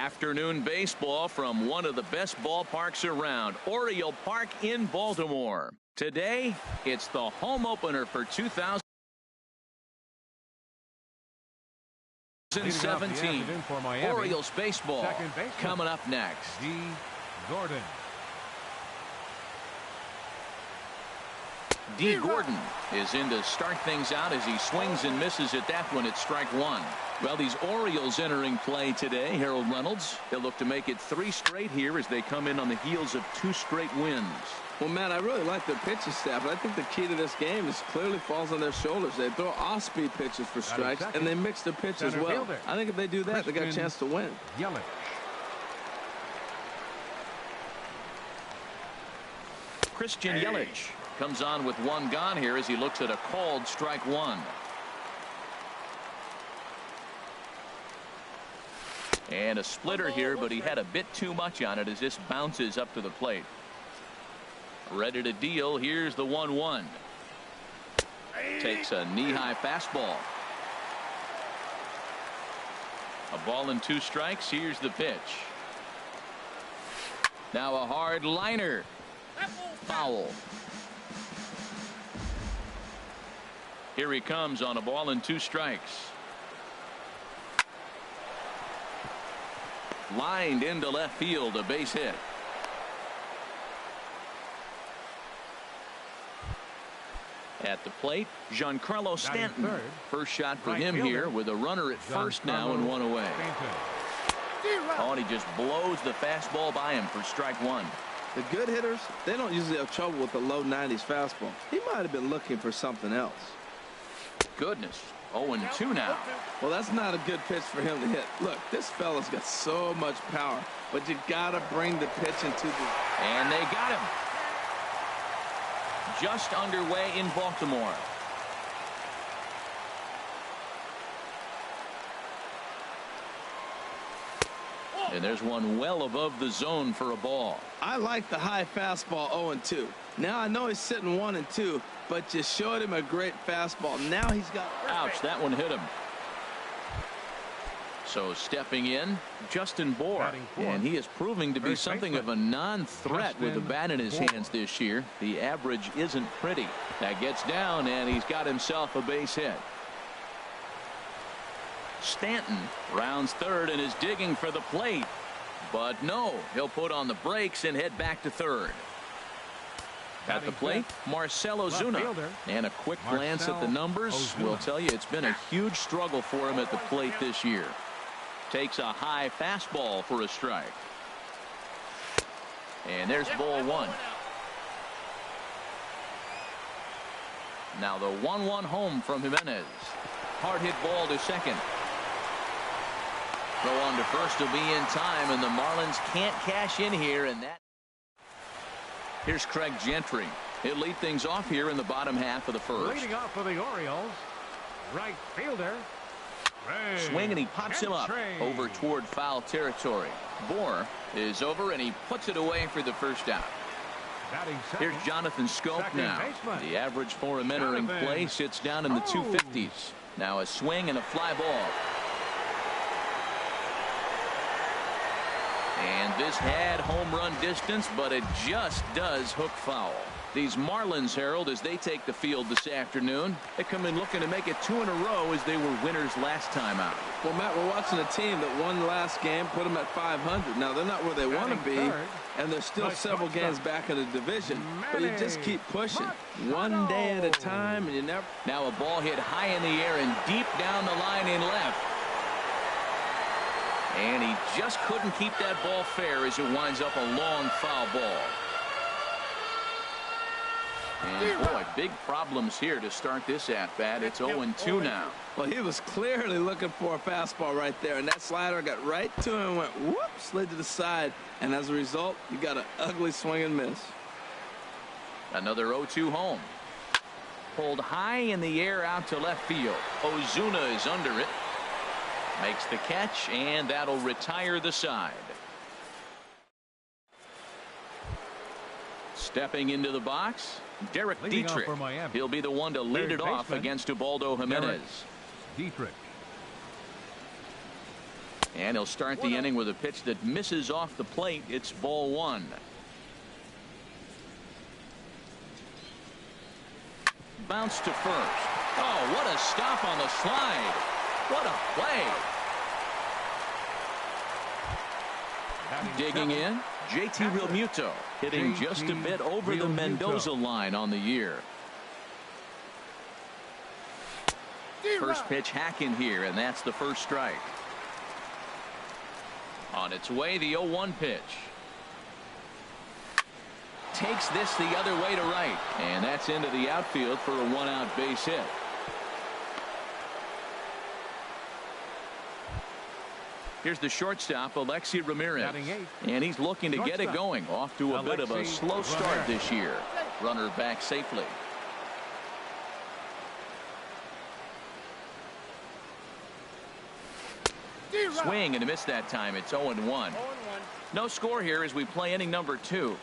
Afternoon baseball from one of the best ballparks around, Oriole Park in Baltimore. Today, it's the home opener for 2017. Orioles baseball coming up next. Gordon. D. Gordon is in to start things out as he swings and misses at that one at strike one. Well, these Orioles entering play today, Harold Reynolds. They'll look to make it 3 straight here as they come in on the heels of 2 straight wins. Well, Matt, I really like their pitching staff, but I think the key to this game is clearly falls on their shoulders. They throw off-speed pitches for strikes, and they mix their pitch as well. I think if they do that, they got a chance to win. Yelich. Christian Yelich comes on with 1 gone here as he looks at a called strike 1. And a splitter here, but he had a bit too much on it as this bounces up to the plate. Ready to deal. Here's the 1-1. Takes a knee-high fastball. A ball and 2 strikes. Here's the pitch. Now a hard liner. Foul. Here he comes on a ball and 2 strikes. Lined into left field, a base hit. At the plate, Giancarlo Stanton. First shot for him here with a runner at first now and 1 away. Oh, and he just blows the fastball by him for strike 1. The good hitters, they don't usually have trouble with the low 90s fastball. He might have been looking for something else. Goodness. 0-2 now. Well, that's not a good pitch for him to hit. Look, this fella's got so much power, but you gotta bring the pitch into the... And they got him. Just underway in Baltimore. And there's one well above the zone for a ball. I like the high fastball 0-2. Now I know he's sitting 1-2, but you showed him a great fastball. Now he's got... Ouch, that one hit him. So stepping in, Justin Bour, and he is proving to be something of a non-threat with the bat in his hands this year. The average isn't pretty. That gets down, and he's got himself a base hit. Stanton rounds third and is digging for the plate, but no, he'll put on the brakes and head back to third. At the plate, Marcell Ozuna, and a quick glance at the numbers will tell you it's been a huge struggle for him at the plate this year. Takes a high fastball for a strike. And there's ball 1. Now the 1-1 home from Jimenez. Hard hit ball to second. Throw on to first will be in time, and the Marlins can't cash in here, and that. Here's Craig Gentry. He'll lead things off here in the bottom half of the first. Leading off for the Orioles, right fielder. Swing, and he pops him up over toward foul territory. Bour is over, and he puts it away for the first out. Here's Jonathan Schoop now. The average for him entering play sits down in the 250s. Now a swing and a fly ball. And this had home run distance, but it just does hook foul. These Marlins, Harold, as they take the field this afternoon, they come in looking to make it 2 in a row as they were winners last time out. Well, Matt, we're watching a team that won last game, put them at 500. Now, they're not where they want to be, and there's still several games back in the division, but you just keep pushing. One day at a time, and you never... Now a ball hit high in the air and deep down the line in left. And he just couldn't keep that ball fair as it winds up a long foul ball. And boy, big problems here to start this at-bat. It's 0-2 now. Well, he was clearly looking for a fastball right there, and that slider got right to him and went whoop, slid to the side, and as a result, you got an ugly swing and miss. Another 0-2 home. Pulled high in the air out to left field. Ozuna is under it. Makes the catch, and that'll retire the side. Stepping into the box, Derek Dietrich. He'll be the one to lead it off against Ubaldo Jimenez. Dietrich. And he'll start the inning with a pitch that misses off the plate. It's ball one. Bounce to first. Oh, what a stop on the slide. What a play. Digging in, JT Realmuto, hitting just a bit over the Mendoza line on the year. First pitch hacking here, and that's the first strike. On its way, the 0-1 pitch. Takes this the other way to right, and that's into the outfield for a one-out base hit. Here's the shortstop, Alexi Ramirez, and he's looking to get it going. Off to a bit of a slow start this year. Runner back safely. Swing and a miss that time. It's 0-1. No score here as we play inning number 2.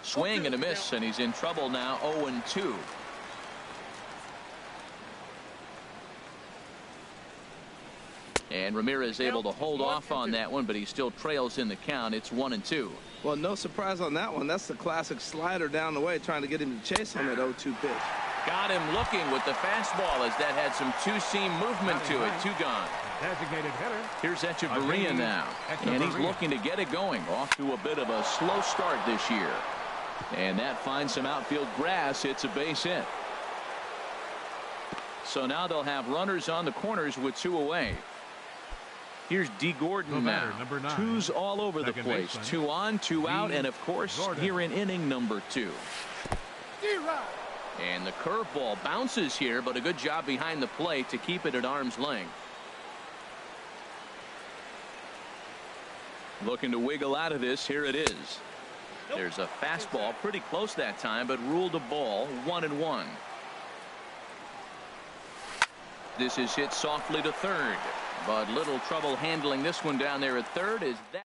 Swing and a miss, and he's in trouble now. 0-2. And Ramirez able to hold off on that one, but he still trails in the count. It's 1-2. Well, no surprise on that one. That's the classic slider down the way, trying to get him to chase on that 0-2 pitch. Got him looking with the fastball as that had some two-seam movement to it. 2 gone. Designated hitter. Here's Echeverria now, and he's looking to get it going. Off to a bit of a slow start this year. And that finds some outfield grass. It's a base hit. So now they'll have runners on the corners with 2 away. Here's D. Gordon now. Twos all over the place. 2 on, 2 out, and of course here in inning number 2. And the curveball bounces here, but a good job behind the plate to keep it at arm's length. Looking to wiggle out of this. Here it is. There's a fastball pretty close that time, but ruled a ball. 1-1. This is hit softly to third, but little trouble handling this one down there at third. Is that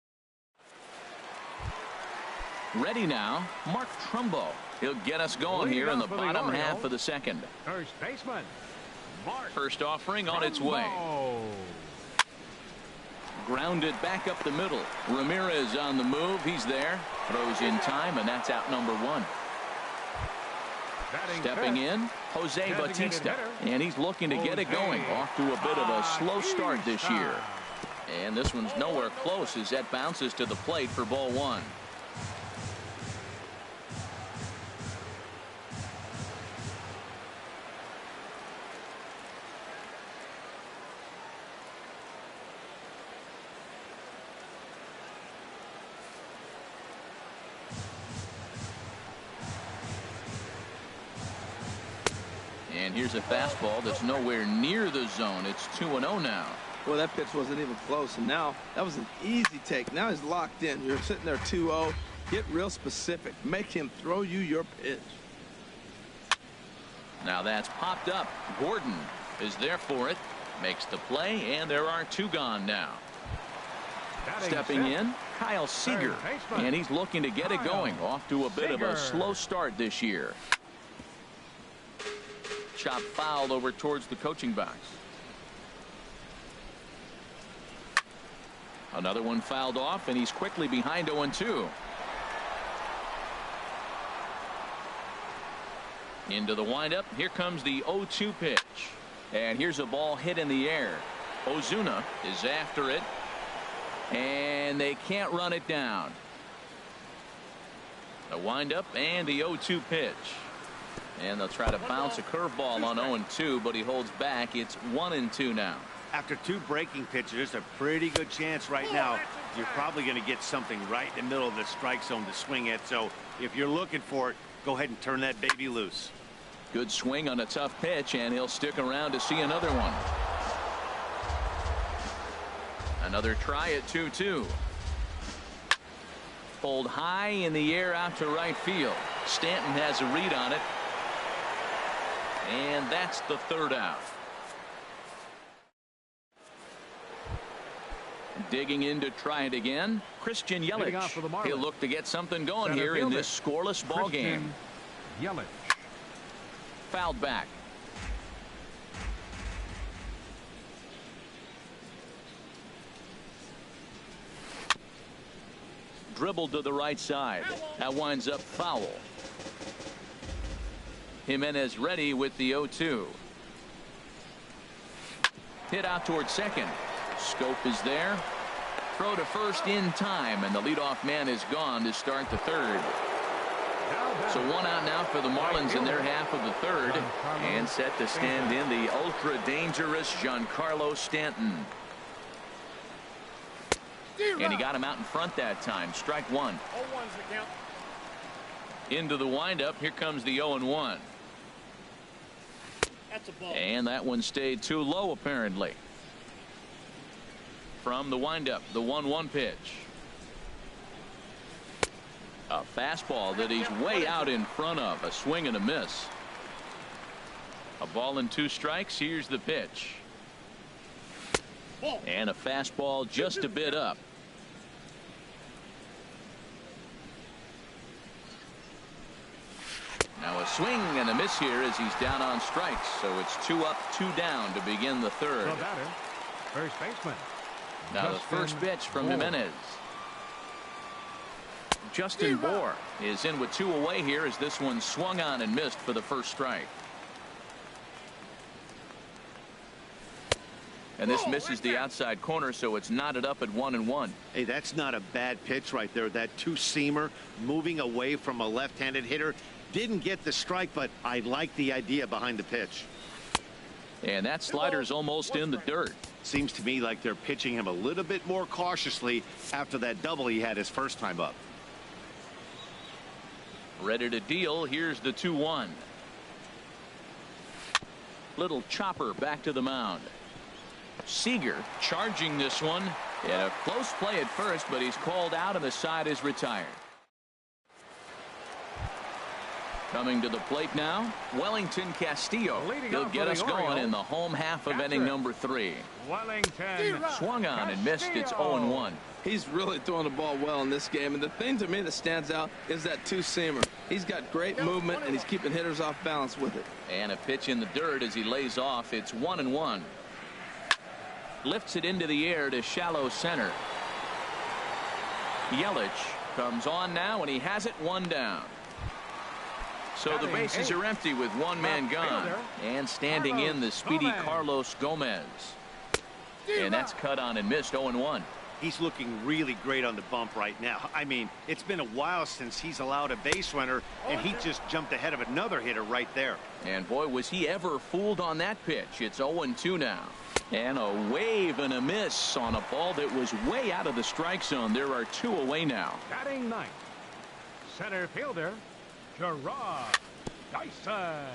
ready now? Mark Trumbo. He'll get us going here in the bottom half of the second. First baseman, Mark First offering on its way. Grounded back up the middle. Ramirez on the move. He's there. Throws in time, and that's out number 1. Stepping in, Jose Bautista, and he's looking to get it going. Off to a bit of a slow start this year. And this one's nowhere close as that bounces to the plate for ball 1. And here's a fastball that's nowhere near the zone. It's 2-0 now. Well, that pitch wasn't even close, and now that was an easy take. Now he's locked in. You're sitting there 2-0. Get real specific. Make him throw you your pitch. Now that's popped up. Gordon is there for it. Makes the play, and there are 2 gone now. Stepping in, Kyle Seager, and he's looking to get it going. Off to a bit of a slow start this year. Chop fouled over towards the coaching box. Another one fouled off, and he's quickly behind 0-2. Into the windup. Here comes the 0-2 pitch. And here's a ball hit in the air. Ozuna is after it, and they can't run it down. The windup and the 0-2 pitch. And they'll try to bounce a curveball on 0-2, but he holds back. It's 1-2 now. After 2 breaking pitches, there's a pretty good chance right now you're probably going to get something right in the middle of the strike zone to swing at. So if you're looking for it, go ahead and turn that baby loose. Good swing on a tough pitch, and he'll stick around to see another one. Another try at 2-2. Pulled high in the air out to right field. Stanton has a read on it. And that's the 3rd out. Digging in to try it again. Christian Yelich. He'll look to get something going here in this scoreless ball game. Yelich. Fouled back. dribbled to the right side. That winds up foul. Jimenez ready with the 0-2. Hit out towards second. Scope is there. Throw to first in time, and the leadoff man is gone to start the third. So one out now for the Marlins in their half of the third, and set to stand in the ultra dangerous Giancarlo Stanton. And he got him out in front that time. Strike one. Into the windup. Here comes the 0-1. And that one stayed too low apparently. From the windup, the 1-1 pitch. A fastball that he's way out in front of. A swing and a miss. A ball and 2 strikes. Here's the pitch. And a fastball just a bit up. Now a swing and a miss here as he's down on strikes. So it's 2 up, 2 down to begin the third. The batter, first baseman. Now the first pitch from Jimenez. Justin Bour is in with 2 away here as this one swung on and missed for the first strike. And this misses the outside corner, so it's knotted up at 1-1. Hey, that's not a bad pitch right there. That 2-seamer moving away from a left-handed hitter. Didn't get the strike, but I like the idea behind the pitch. And that slider's almost in the dirt. Seems to me like they're pitching him a little bit more cautiously after that double he had his first time up. Ready to deal. Here's the 2-1. Little chopper back to the mound. Seager charging this one. Yeah, close play at first, but he's called out and the side is retired. Coming to the plate now, Wellington Castillo. He'll get us going in the home half of inning number 3. Wellington swung on and missed. It's 0-1. He's really throwing the ball well in this game, and the thing to me that stands out is that 2-seamer. He's got great movement and he's keeping hitters off balance with it. And a pitch in the dirt as he lays off. It's 1-1. Lifts it into the air to shallow center. Yelich comes on now and he has it 1 down. So the bases are empty with 1 man gone. And standing in the speedy Carlos Gomez. And that's cut on and missed. 0-1. He's looking really great on the bump right now. I mean, it's been a while since he's allowed a base runner, and he just jumped ahead of another hitter right there. And boy, was he ever fooled on that pitch. It's 0-2 now. And a wave and a miss on a ball that was way out of the strike zone. There are 2 away now. Batting ninth, center fielder Gerard Dyson.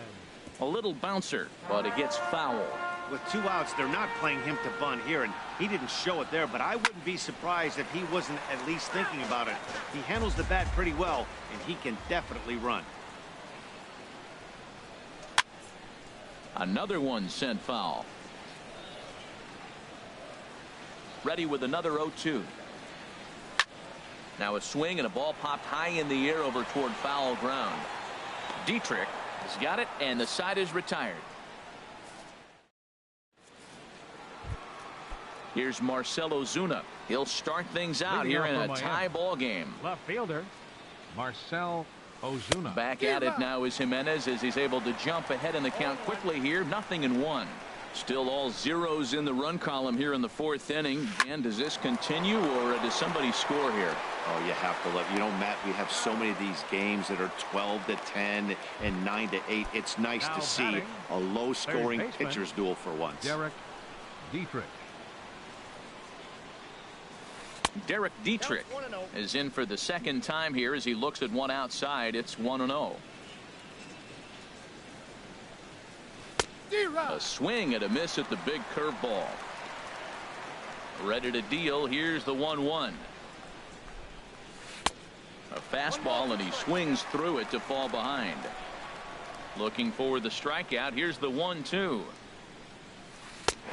A little bouncer, but it gets foul. With 2 outs, they're not playing him to bunt here, and he didn't show it there, but I wouldn't be surprised if he wasn't at least thinking about it. He handles the bat pretty well, and he can definitely run. Another one sent foul. Ready with another 0-2. Now a swing and a ball popped high in the air over toward foul ground. Dietrich has got it, and the side is retired. Here's Marcell Ozuna. He'll start things out here in a tie ball game. Left fielder Marcell Ozuna. Back at it now is Jimenez as he's able to jump ahead in the count quickly here. 0-1. Still all zeros in the run column here in the 4th inning. And does this continue, or does somebody score here? Oh, you have to love. You know, Matt, we have so many of these games that are 12-10 and 9-8. It's nice to see a low-scoring pitcher's duel for once. Derek Dietrich is in for the 2nd time here as he looks at one outside. It's 1-0. A swing and a miss at the big curveball. Ready to deal. Here's the 1-1. A fastball, and he swings through it to fall behind. Looking for the strikeout. Here's the 1-2.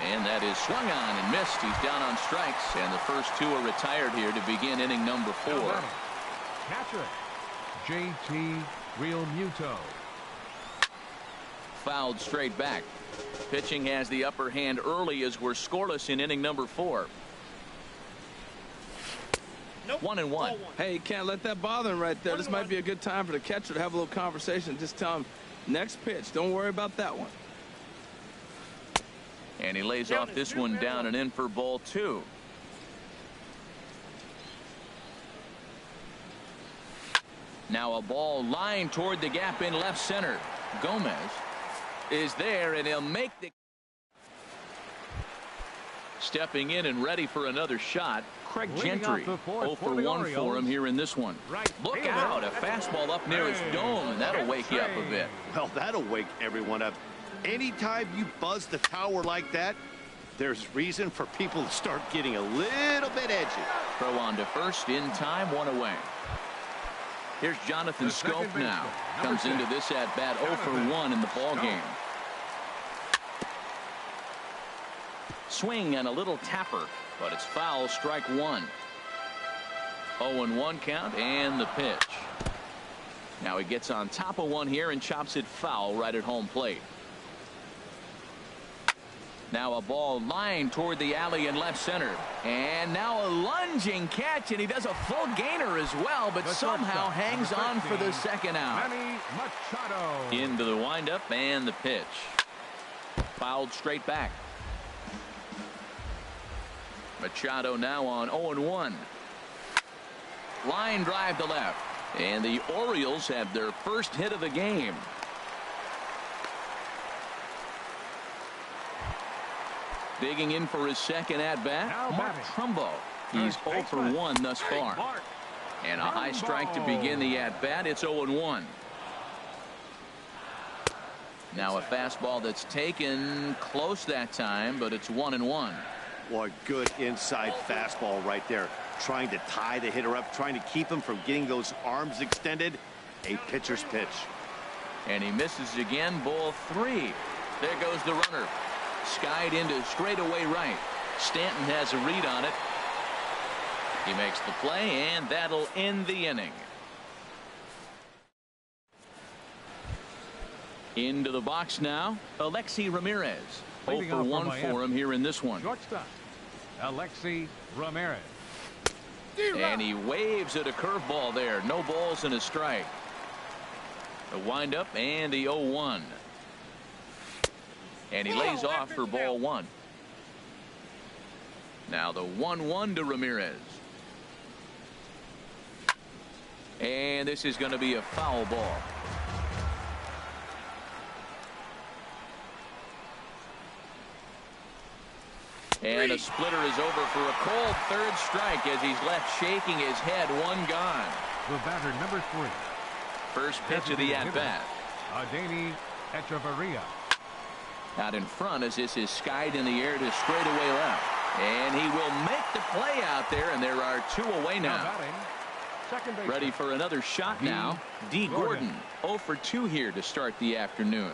And that is swung on and missed. He's down on strikes, and the first 2 are retired here to begin inning number 4. Catcher JT Realmuto. Fouled straight back. Pitching has the upper hand early as we're scoreless in inning number 4. 1-1. Hey, you can't let that bother him right there. This might be a good time for the catcher to have a little conversation. Just tell him, next pitch, don't worry about that one. And he lays off this one down and in for ball 2. Now a ball lined toward the gap in left center. Gomez is there, and he'll make the... Stepping in and ready for another shot, Craig Gentry. 0 for 1 for him here in this one. Look out, a fastball up near his dome, and that'll wake you up a bit. Well, that'll wake everyone up. Anytime you buzz the tower like that, there's reason for people to start getting a little bit edgy. Throw on to first in time, 1 away. Here's Jonathan Schoop now. Comes into this at bat 0 for 1 in the ball game. Swing and a little tapper, but it's foul, strike 1. 0-1 count and the pitch. Now he gets on top of one here and chops it foul right at home plate. Now a ball lined toward the alley in left center. And now a lunging catch, and he does a full gainer as well, but somehow hangs on for the second out. Into the windup and the pitch. Fouled straight back. Machado now on 0-1. Line drive to left. And the Orioles have their first hit of the game. Digging in for his second at-bat, Mark Trumbo. He's 0 for 1 thus far. And a high strike to begin the at-bat. It's 0-1. Now a fastball that's taken close that time, but it's 1-1. Well, a good inside fastball right there. Trying to tie the hitter up, trying to keep him from getting those arms extended. A pitcher's pitch. And he misses again, ball 3. There goes the runner. Skied into straightaway right. Stanton has a read on it. He makes the play, and that'll end the inning. Into the box now, Alexi Ramirez. 0 for 1 for him here in this one. Shortstop, Alexi Ramirez. And he waves at a curveball there. No balls and a strike. The windup and the 0-1. And he lays off for ball 1. Now the 1-1 to Ramirez. And this is going to be a foul ball. And a splitter is over for a cold third strike as he's left shaking his head. 1 gone. The batter, number 3. First pitch of the at-bat. Adeiny Echeverria. Out in front as this is skied in the air to straightaway left. And he will make the play out there, and there are 2 away now. Ready for another shot now. D. Gordon. 0 for 2 here to start the afternoon.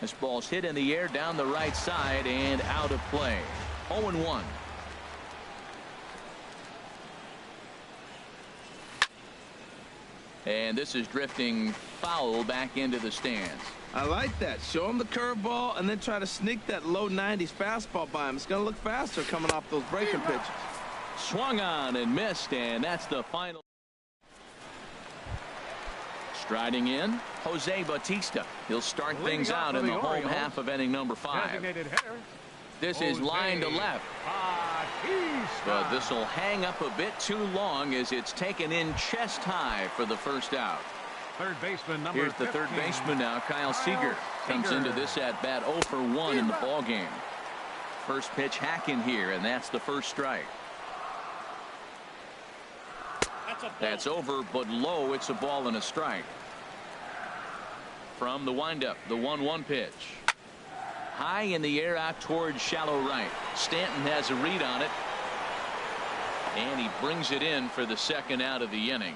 This ball's hit in the air down the right side and out of play. 0-1. And this is drifting foul back into the stands. I like that. Show him the curveball and then try to sneak that low 90s fastball by him. It's going to look faster coming off those breaking pitches. Swung on and missed, and that's the final. Striding in, Jose Bautista. He'll start things out in the home half of inning number 5. This is line to left. But this will hang up a bit too long as it's taken in chest high for the first out. Third baseman number Here's the 15. third baseman now, Kyle Seager. Comes into this at bat 0 for 1 in the ball game. First pitch hacking here, and that's the first strike. That's over, but low. It's a ball and a strike. From the windup, the 1-1 pitch. High in the air out towards shallow right. Stanton has a read on it. And he brings it in for the second out of the inning.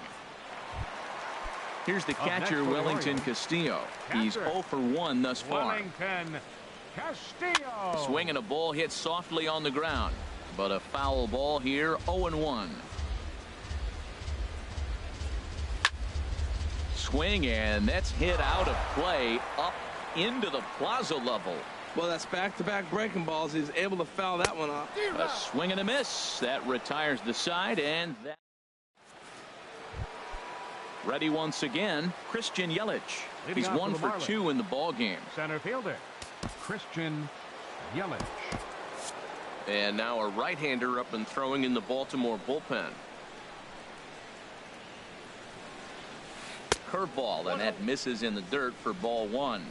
Here's the catcher, Wellington Castillo. He's 0 for 1 thus far. Wellington Castillo. Swinging a ball hit softly on the ground. But a foul ball here, 0-1. Swing, and that's hit out of play up into the plaza level. Well, that's back-to-back breaking balls. He's able to foul that one off. A swing and a miss. That retires the side, and that. Ready once again, Christian Yelich. He's 1 for 2 in the ball game. Center fielder, Christian Yelich. And now a right-hander up and throwing in the Baltimore bullpen. Curveball, and that misses in the dirt for ball 1.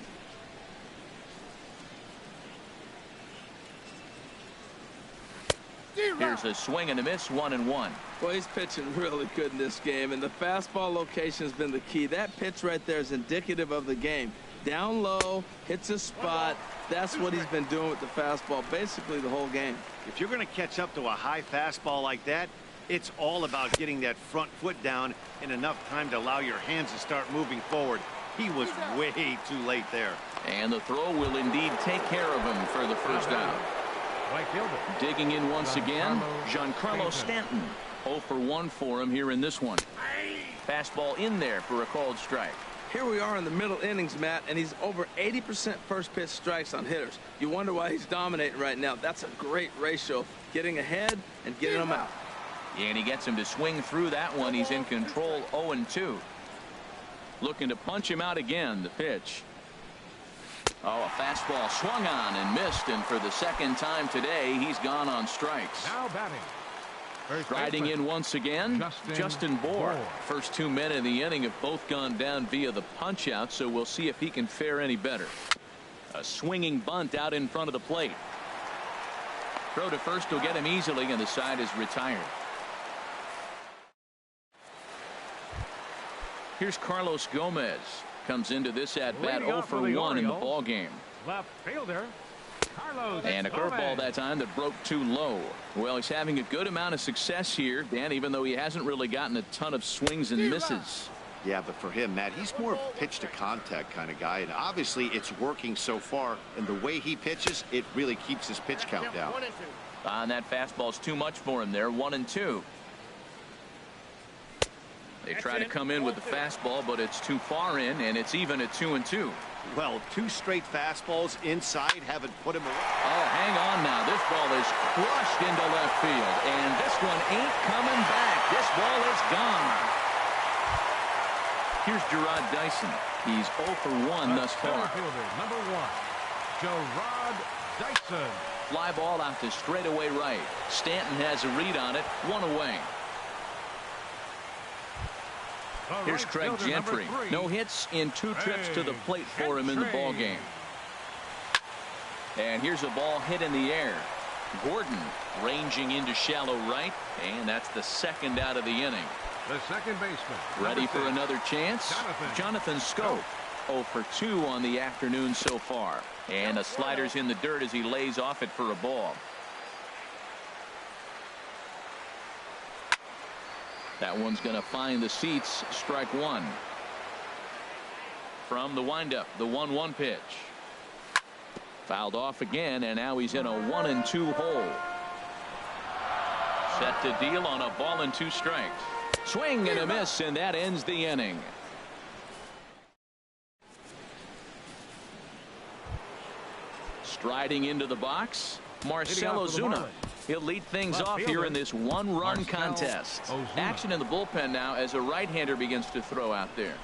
Here's a swing and a miss, 1-1. Well, he's pitching really good in this game, and the fastball location has been the key. That pitch right there is indicative of the game. Down low, hits a spot. That's what he's been doing with the fastball basically the whole game. If you're going to catch up to a high fastball like that, it's all about getting that front foot down in enough time to allow your hands to start moving forward. He was way too late there. And the throw will indeed take care of him for the first out. Right fielder. Digging in once again, Giancarlo Stanton. 0 for 1 for him here in this one. Fastball in there for a called strike. Here we are in the middle innings, Matt, and he's over 80% first pitch strikes on hitters. You wonder why he's dominating right now. That's a great ratio, getting ahead and getting them out. And he gets him to swing through that one. He's in control, 0-2. Looking to punch him out again, the pitch. Oh, a fastball swung on and missed, and for the second time today, he's gone on strikes. Now batting. Riding in once again, Justin Bour. First 2 men in the inning have both gone down via the punch out, so we'll see if he can fare any better. A swinging bunt out in front of the plate. Throw to first will get him easily, and the side is retired. Here's Carlos Gomez. Comes into this at bat 0 for 1 in the ball game. Left fielder, Carlos. And a curveball that time that broke too low. Well, he's having a good amount of success here, Dan, even though he hasn't really gotten a ton of swings and misses. Yeah, but for him, Matt, he's more of a pitch to contact kind of guy, and obviously it's working so far, and the way he pitches, it really keeps his pitch count down. And that fastball's too much for him there, 1-2. They try to come in with the fastball, but it's too far in, and it's even at 2-2. Well, 2 straight fastballs inside haven't put him away. Oh, hang on now. This ball is crushed into left field, and this one ain't coming back. This ball is gone. Here's Gerard Dyson. He's 0 for 1 thus far. Fielder, number 1, Gerard Dyson. Fly ball out to straightaway right. Stanton has a read on it, 1 away. Here's Craig Gentry. No hits in 2 trips to the plate for him in the ball game. And here's a ball hit in the air. Gordon ranging into shallow right, and that's the second out of the inning. The second baseman. Ready for another chance? Jonathan Schoop. 0 for 2 on the afternoon so far. And the slider's in the dirt as he lays off it for a ball. That one's going to find the seats. Strike 1. From the windup, the 1-1 pitch. Fouled off again, and now he's in a 1-2 hole. Set to deal on a ball and 2 strikes. Swing and a miss, and that ends the inning. Striding into the box, Marcell Ozuna. He'll lead things off here in this 1-run contest. Action in the bullpen now as a right-hander begins to throw out there.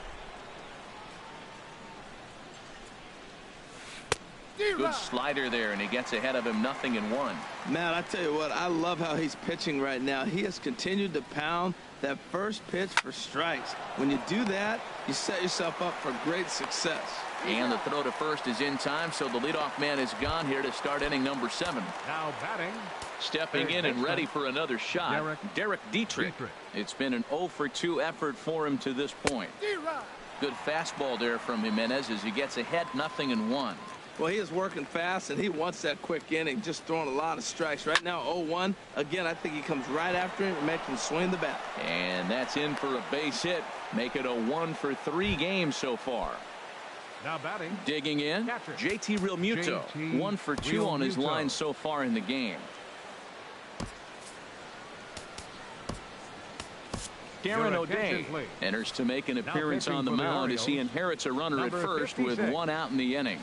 Good slider there, and he gets ahead of him, 0-1. Matt, I tell you what, I love how he's pitching right now. He has continued to pound that first pitch for strikes. When you do that, you set yourself up for great success. And the throw to first is in time, so the leadoff man is gone here to start inning number 7. Now batting. Stepping in and ready for another shot, Derek Dietrich. It's been an 0 for 2 effort for him to this point. Good fastball there from Jimenez as he gets ahead, 0-1. Well, he is working fast, and he wants that quick inning, just throwing a lot of strikes. Right now, 0-1. Again, I think he comes right after him and makes him swing the bat. And that's in for a base hit. Make it a 1 for 3 games so far. Now batting. Digging in, JT Realmuto. 1 for 2 on his line so far in the game. Darren O'Day enters to make an appearance on the mound as he inherits a runner at first with 1 out in the inning.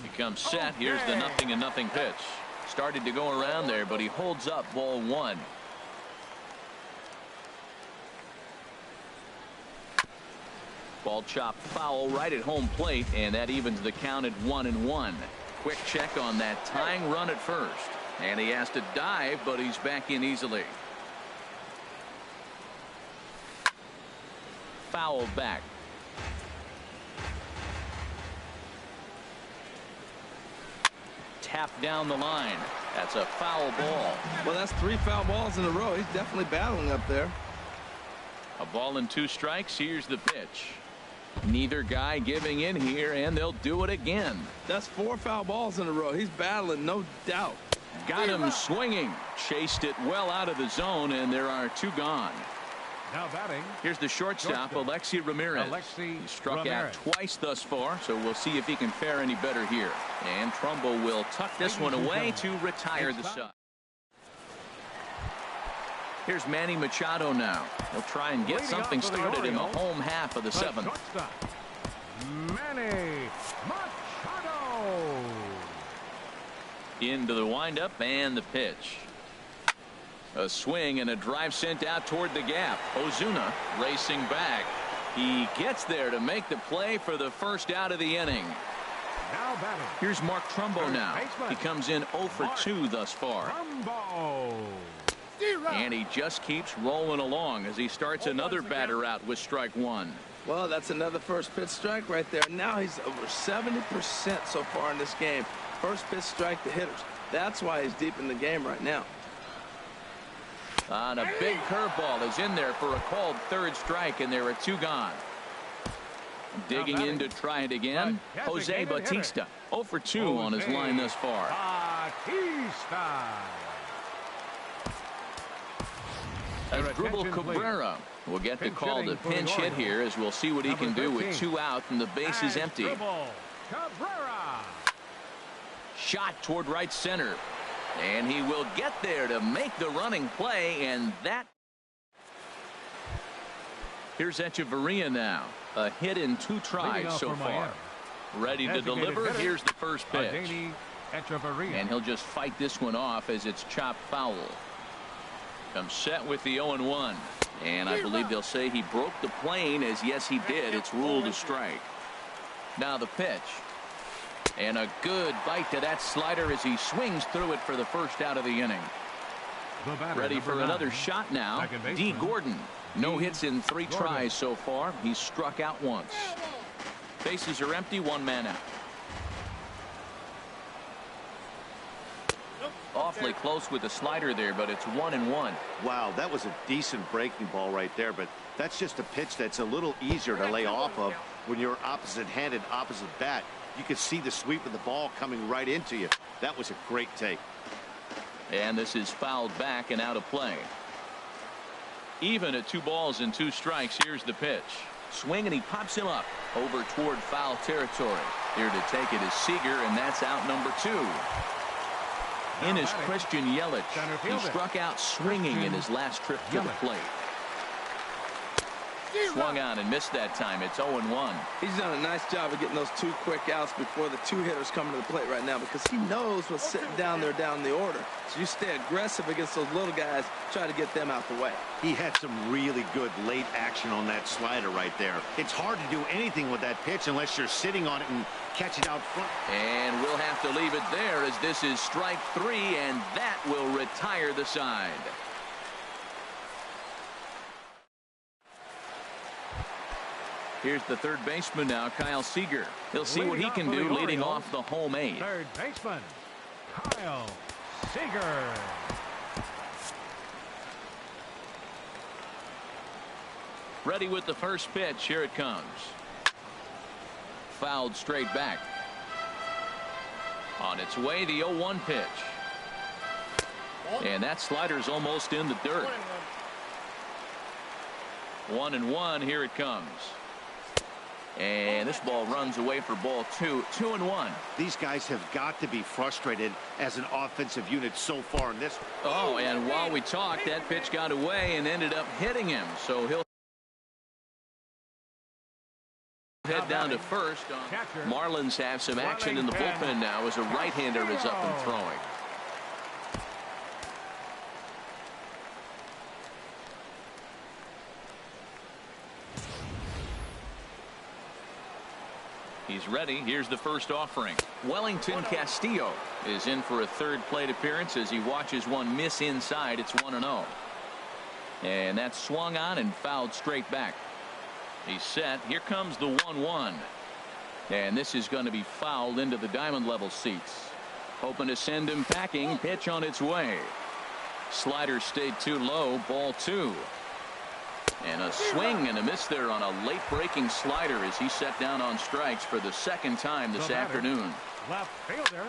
He comes set. Here's the 0-0 pitch. Started to go around there, but he holds up ball 1. Ball chopped foul right at home plate, and that evens the count at 1-1. Quick check on that tying run at first, and he has to dive, but he's back in easily. Foul back. Tap down the line. That's a foul ball. Well, that's 3 foul balls in a row. He's definitely battling up there. A ball and 2 strikes. Here's the pitch. Neither guy giving in here, and they'll do it again. That's 4 foul balls in a row. He's battling, no doubt. Got him swinging. Chased it well out of the zone, and there are 2 gone. Now batting. Here's the shortstop, Alexi Ramirez. He struck out twice thus far, so we'll see if he can fare any better here. And Trumbo will tuck this one away to retire the side. Here's Manny Machado now. He'll try and get something started in the home half of the 7th. Manny Machado. Into the windup and the pitch. A swing and a drive sent out toward the gap. Ozuna racing back. He gets there to make the play for the first out of the inning. Now batting. Here's Mark Trumbo now. He comes in 0 for 2 thus far. And he just keeps rolling along as he starts another batter out with strike 1. Well, that's another first pitch strike right there. Now he's over 70% so far in this game. First pitch strike to hitters. That's why he's deep in the game right now. And a big curveball is in there for a called 3rd strike, and there are 2 gone. Digging in to try it again, Jose Bautista. 0 for 2 on his line thus far. Asdrubal Cabrera will get the call to pinch hit here, as we'll see what he can do with 2 out and the bases empty. Shot toward right center. And he will get there to make the running play, and that. Here's Echeverria now. A hit in 2 tries so far. Ready to deliver. Here's the first pitch. And he'll just fight this one off as it's chopped foul. Comes set with the 0-1. And I believe they'll say he broke the plane, as yes he did. It's ruled a strike. Now the pitch. And a good bite to that slider as he swings through it for the first out of the inning. Ready for another shot now. D. Gordon. No hits in 3 tries so far. He's struck out once. Bases are empty. 1 man out. Awfully close with the slider there, but it's 1-1. Wow, that was a decent breaking ball right there, but that's just a pitch that's a little easier to lay off of when you're opposite-handed, opposite bat. You can see the sweep of the ball coming right into you. That was a great take. And this is fouled back and out of play. Even at 2 balls and 2 strikes. Here's the pitch. Swing, and he pops him up over toward foul territory. Here to take it is Seager, and that's out number 2. In is Christian Yelich. He struck out swinging in his last trip to the plate. Swung on and missed that time. It's 0-1. He's done a nice job of getting those 2 quick outs before the 2 hitters come to the plate right now, because he knows what's sitting down there down the order. So you stay aggressive against those little guys, try to get them out the way. He had some really good late action on that slider right there. It's hard to do anything with that pitch unless you're sitting on it and catch it out front. And we'll have to leave it there, as this is strike 3, and that will retire the side. Here's the 3rd baseman now, Kyle Seager. He'll see what he can do leading off the home 8. 3rd baseman, Kyle Seager. Ready with the first pitch. Here it comes. Fouled straight back. On its way, the 0-1 pitch. And that slider's almost in the dirt. 1-1. Here it comes. And this ball runs away for ball 2. 2-1. These guys have got to be frustrated as an offensive unit so far in this. Oh, and while we talked, that pitch got away and ended up hitting him. So he'll Head down to first. Marlins have some action in the bullpen now as a right-hander is up and throwing. He's ready. Here's the first offering. Wellington Castillo is in for a third plate appearance as he watches one miss inside. It's 1-0. And that's swung on and fouled straight back. He's set. Here comes the 1-1. And this is going to be fouled into the diamond level seats. Hoping to send him packing. Pitch on its way. Slider stayed too low. Ball 2. And a swing and a miss there on a late breaking slider as he set down on strikes for the second time this afternoon. Left fielder.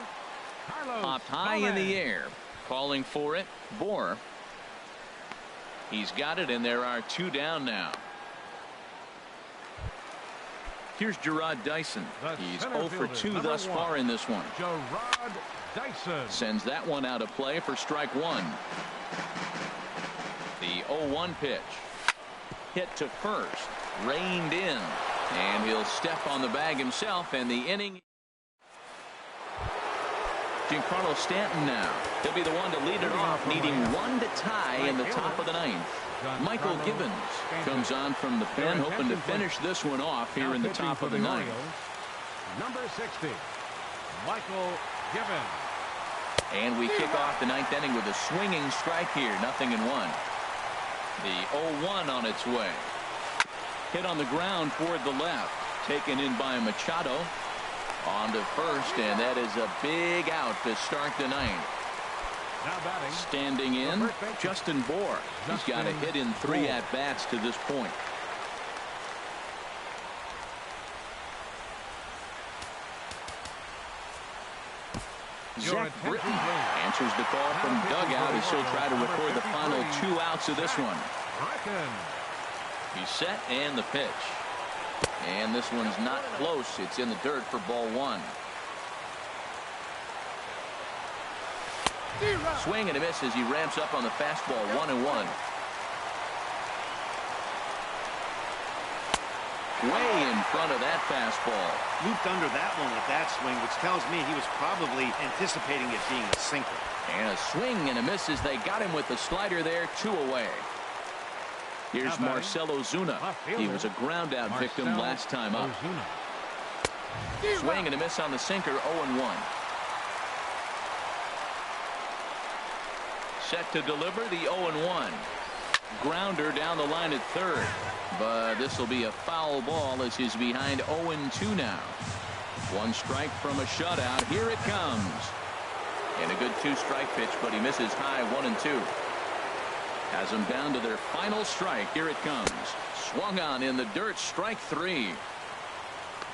Carlos Popped high in the air. Calling for it. Bohr. He's got it, and there are 2 down now. Here's Gerard Dyson. He's 0 for 2 thus far in this one. Gerard Dyson sends that one out of play for strike 1. The 0-1 pitch. Hit to first. Reined in. And he'll step on the bag himself, and the inning. Giancarlo Stanton now. He'll be the one to lead it off, needing 1 to tie in the top of the 9th. Michael Gibbons comes on from the pen, hoping to finish this one off here in the top of the 9th. Number 60, Michael Gibbons. And we kick off the 9th inning with a swinging strike here. 0-1. The 0-1 on its way. Hit on the ground toward the left. Taken in by Machado. On to first, and that is a big out to start the 9th. Now batting. Standing in, Justin Bohr. He's got a hit in 3 at-bats to this point. Zach Britton answers the call from dugout as he'll try to record the final 2 outs of this one. He's set, and the pitch. And this one's not close. It's in the dirt for ball 1. Swing and a miss as he ramps up on the fastball. 1-1. Way in front of that fastball. Looped under that one with that swing, which tells me he was probably anticipating it being a sinker. And a swing and a miss as they got him with the slider there. 2 away. Here's Marcell Ozuna. He was a ground out victim last time up. Swing and a miss on the sinker. 0-1. Set to deliver the 0-1. Grounder down the line at third. But this will be a foul ball as he's behind 0-2 now. 1 strike from a shutout. Here it comes. And a good 2-strike pitch, but he misses high. 1-2. Has them down to their final strike. Here it comes. Swung on in the dirt. Strike 3.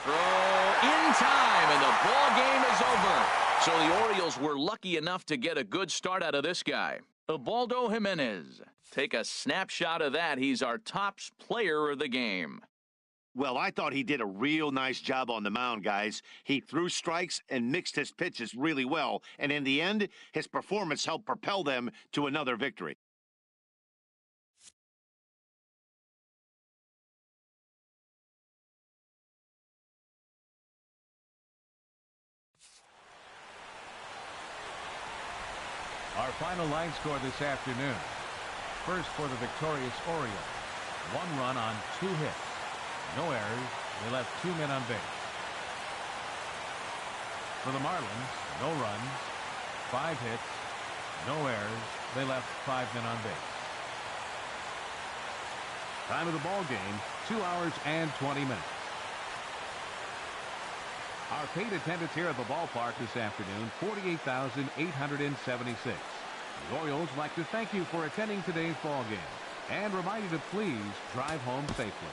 Throw in time, and the ball game is over. So the Orioles were lucky enough to get a good start out of this guy. Ubaldo Jimenez. Take a snapshot of that. He's our top player of the game. Well, I thought he did a real nice job on the mound, guys. He threw strikes and mixed his pitches really well. And in the end, his performance helped propel them to another victory. Our final line score this afternoon. First for the victorious Orioles. 1 run on 2 hits. No errors. They left 2 men on base. For the Marlins, no runs, 5 hits, no errors. They left 5 men on base. Time of the ball game, 2 hours and 20 minutes. Our paid attendance here at the ballpark this afternoon, 48,876. The Orioles would like to thank you for attending today's ball game and remind you to please drive home safely.